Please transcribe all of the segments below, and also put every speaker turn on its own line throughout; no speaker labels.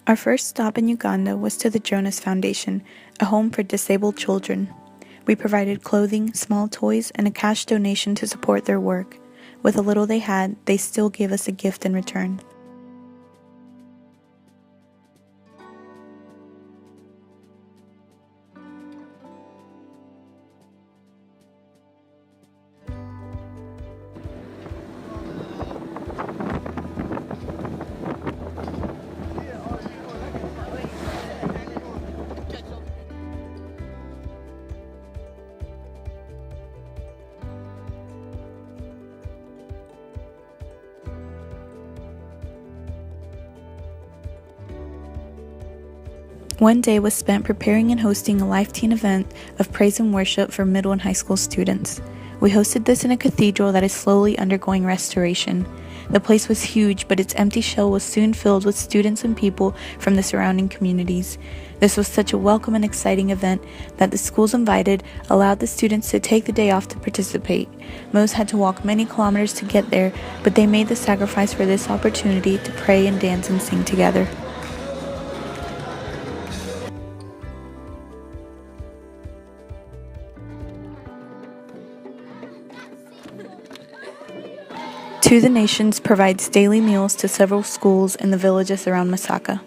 Our first stop in Uganda was to the Jonas Foundation, a home for disabled children. We provided clothing, small toys, and a cash donation to support their work. With the little they had, they still gave us a gift in return. One day was spent preparing and hosting a live teen event of praise and worship for middle and high school students. We hosted this in a cathedral that is slowly undergoing restoration. The place was huge, but its empty shell was soon filled with students and people from the surrounding communities. This was such a welcome and exciting event that the schools invited allowed the students to take the day off to participate. Most had to walk many kilometers to get there, but they made the sacrifice for this opportunity to pray and dance and sing together. To the Nations provides daily meals to several schools in the villages around Masaka.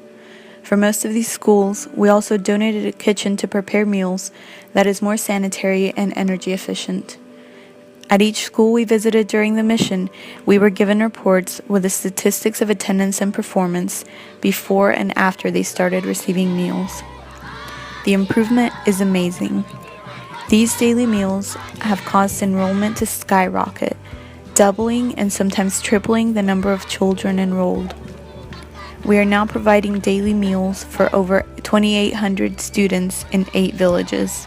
For most of these schools, we also donated a kitchen to prepare meals that is more sanitary and energy efficient. At each school we visited during the mission, we were given reports with the statistics of attendance and performance before and after they started receiving meals. The improvement is amazing. These daily meals have caused enrollment to skyrocket, doubling and sometimes tripling the number of children enrolled. We are now providing daily meals for over 2,800 students in 8 villages.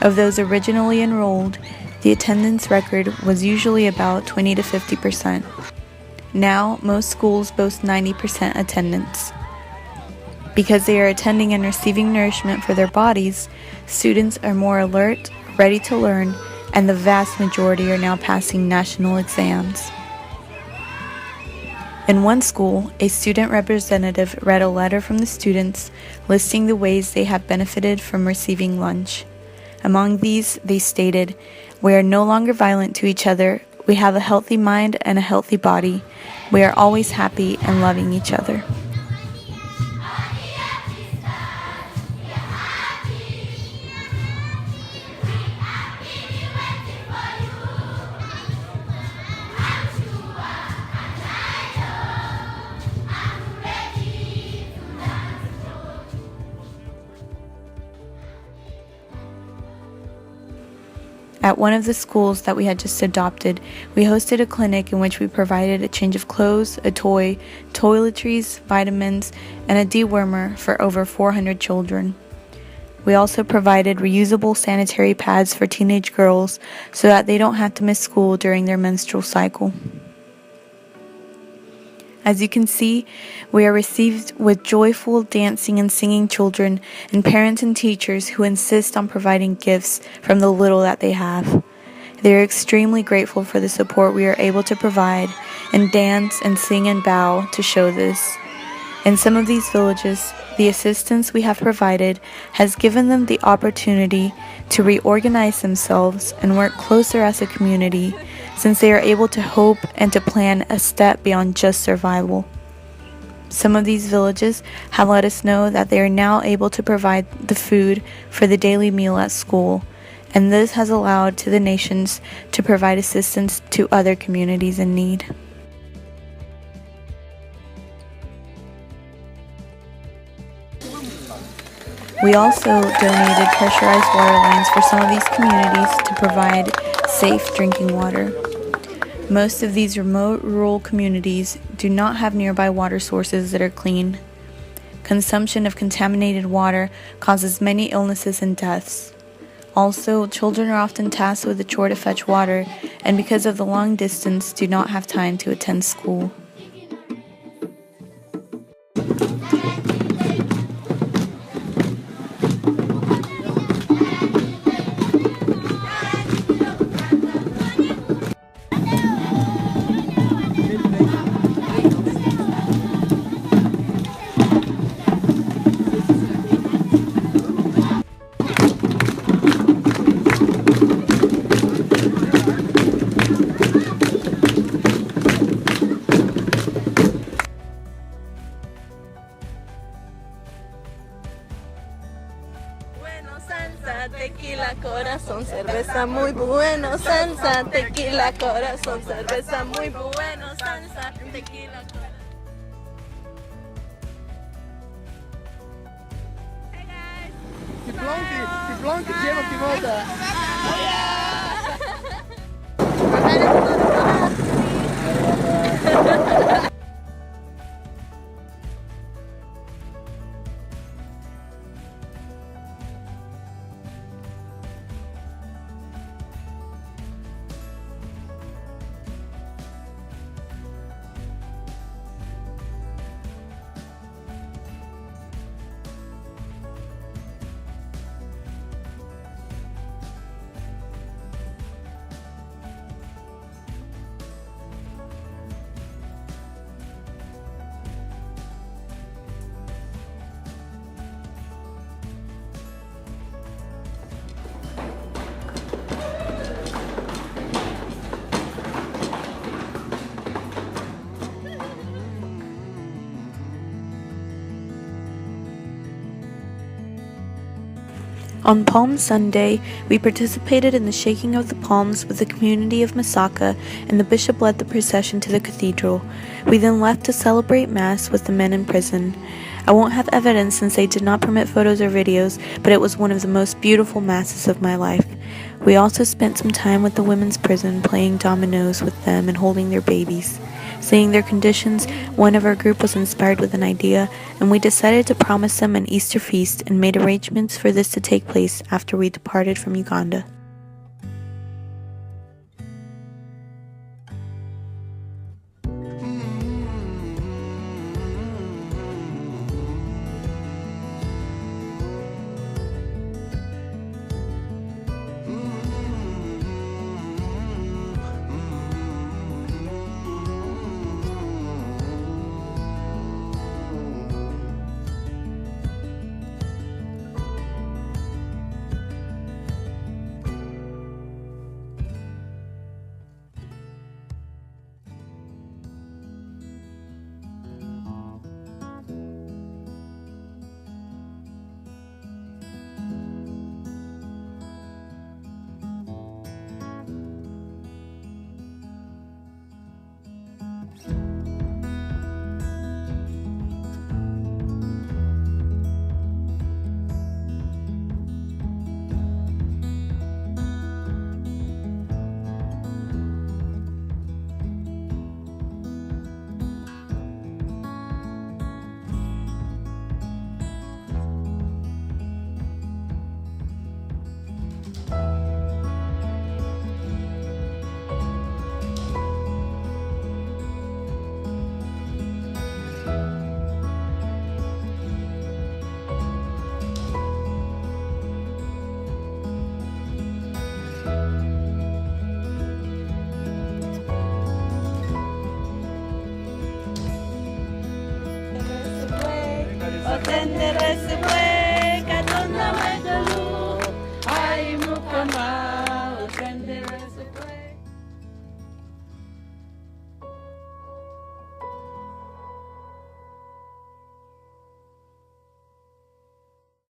Of those originally enrolled, the attendance record was usually about 20 to 50%. Now, most schools boast 90% attendance. Because they are attending and receiving nourishment for their bodies, students are more alert, ready to learn, and the vast majority are now passing national exams. In one school, a student representative read a letter from the students listing the ways they have benefited from receiving lunch. Among these, they stated, "We are no longer violent to each other, we have a healthy mind and a healthy body, we are always happy and loving each other." At one of the schools that we had just adopted, we hosted a clinic in which we provided a change of clothes, a toy, toiletries, vitamins, and a dewormer for over 400 children. We also provided reusable sanitary pads for teenage girls so that they don't have to miss school during their menstrual cycle. As you can see, we are received with joyful dancing and singing children and parents and teachers who insist on providing gifts from the little that they have. They are extremely grateful for the support we are able to provide and dance and sing and bow to show this. In some of these villages, the assistance we have provided has given them the opportunity to reorganize themselves and work closer as a community, since they are able to hope and to plan a step beyond just survival. Some of these villages have let us know that they are now able to provide the food for the daily meal at school, and this has allowed to the Nations to provide assistance to other communities in need. We also donated pressurized water lines for some of these communities to provide safe drinking water. Most of these remote rural communities do not have nearby water sources that are clean. Consumption of contaminated water causes many illnesses and deaths. Also, children are often tasked with the chore to fetch water, and because of the long distance, do not have time to attend school.
cerveza muy bueno, salsa, tequila, corazón, cerveza muy bueno, salsa, tequila, corazón. Hey guys!
Die blanke Jim op die motor.
On Palm Sunday, we participated in the shaking of the palms with the community of Masaka, and the bishop led the procession to the cathedral. We then left to celebrate Mass with the men in prison. I won't have evidence since they did not permit photos or videos, but it was one of the most beautiful Masses of my life. We also spent some time with the women's prison, playing dominoes with them and holding their babies. Seeing their conditions, one of our group was inspired with an idea, and we decided to promise them an Easter feast and made arrangements for this to take place after we departed from Uganda.
Otende recibe.